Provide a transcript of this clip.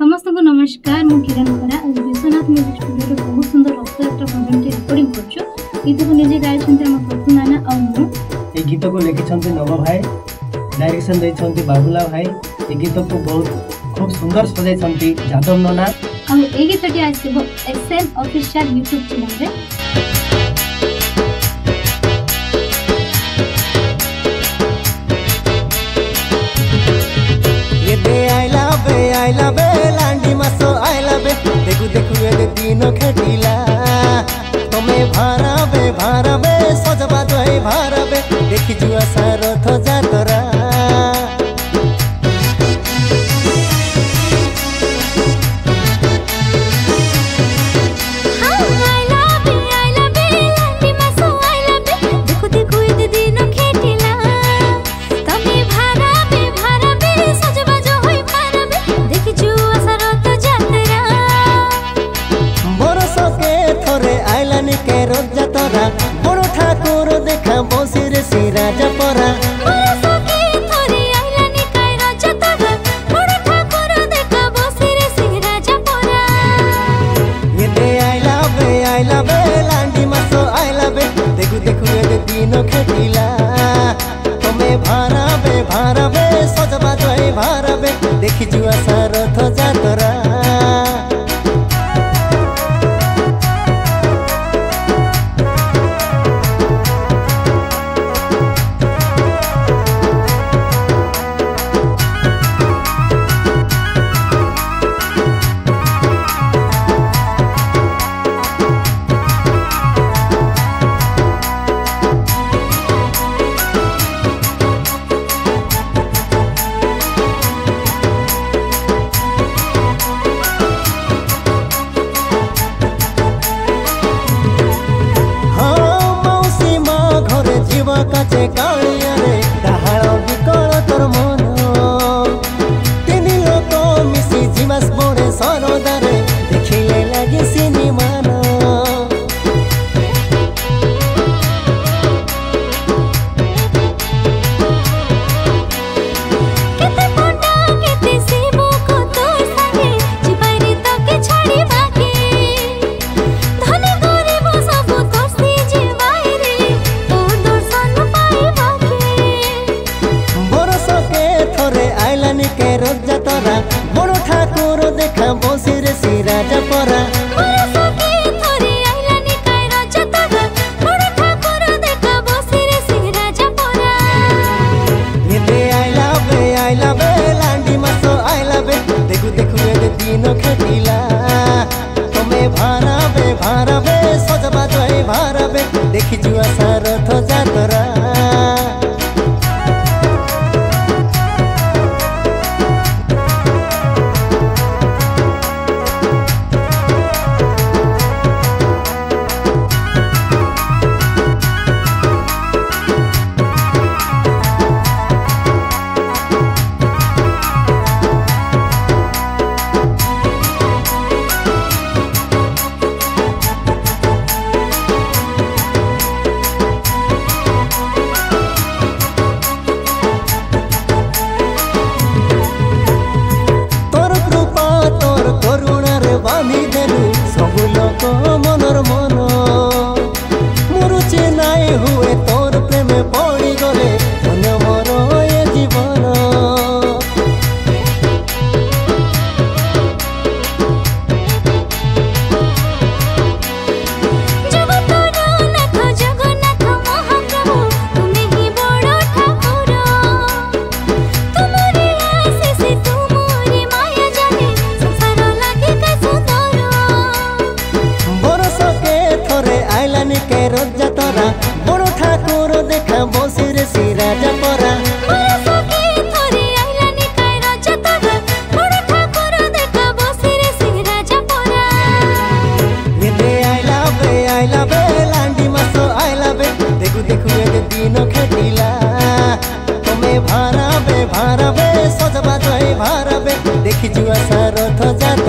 समस्त को नमस्कार मु किरण खरा आज विश्वनाथ म्यूजिक स्टूडियो बहुत सुंदर रथयात्रा भजन रिकॉर्डिंग करछु। गीत को निजे गाइछन्ते हम प्रभु नाना आ मु ए गीत को लिखिछन्ते नव भाई, डायरेक्शन दैछन्ते बाबुला भाई। ए गीत को बहुत खूब सुंदर सजाइछन्ते जादव नना। आ ए गीतटी आइसबो एसएम ऑफिशियल यूट्यूब चैनल रे। I love लांडी मासो I love देखु देखु ए दिनो खेटिला तमे भारबे सजबा दोई भारबे देखि जुआ सारथ जातरा बड़ो ठाकुर देखा बसिरे सी राजा परा I love लांडी मासो I love देखु देखु ए दिनो खेटिला तमे भारबे सजबा दोई भारबे देखि जुआ सारथ जातरा काचे कालिया रे डाहाळ बिकळ तोर मन तीन लोक मिसी जीवास बड़े सरदारे देखिले लागे सिनेमान केते कोटा केते सेबो को तोर संगे जिबारी तके छाड़ी बाकी धनी गरीब सब करसी जीवाई रे आइलानी के रोजा तोरा बड़ो ठाकुर देखा बसिरे सी राजा परा I love लांडी मासो I love देखु देखु ए दिनो खेटिला तमे भारबे सजबा दोई भारबे देखि जुआ सारथ जातरा बांधी देलु सब लोक मनर मन मुरुचे नाई हुए तोर प्रेम पड़ी गले मन मोर ए जीवन जगन्नाथ महाप्रभु तुमे ही बड़ ठाकुर तुमरी आशीष तुमरी माया जाने संसार लागे आइलानी के रोजा तोरा बड़ो ठाकुर देखा बसिरे सी राजा परा I love लांडी मासो I love देखु देखु ए दिनो खेटिला तमे भारबे सजबा दोई भारबे देखि जुआ सारथ जात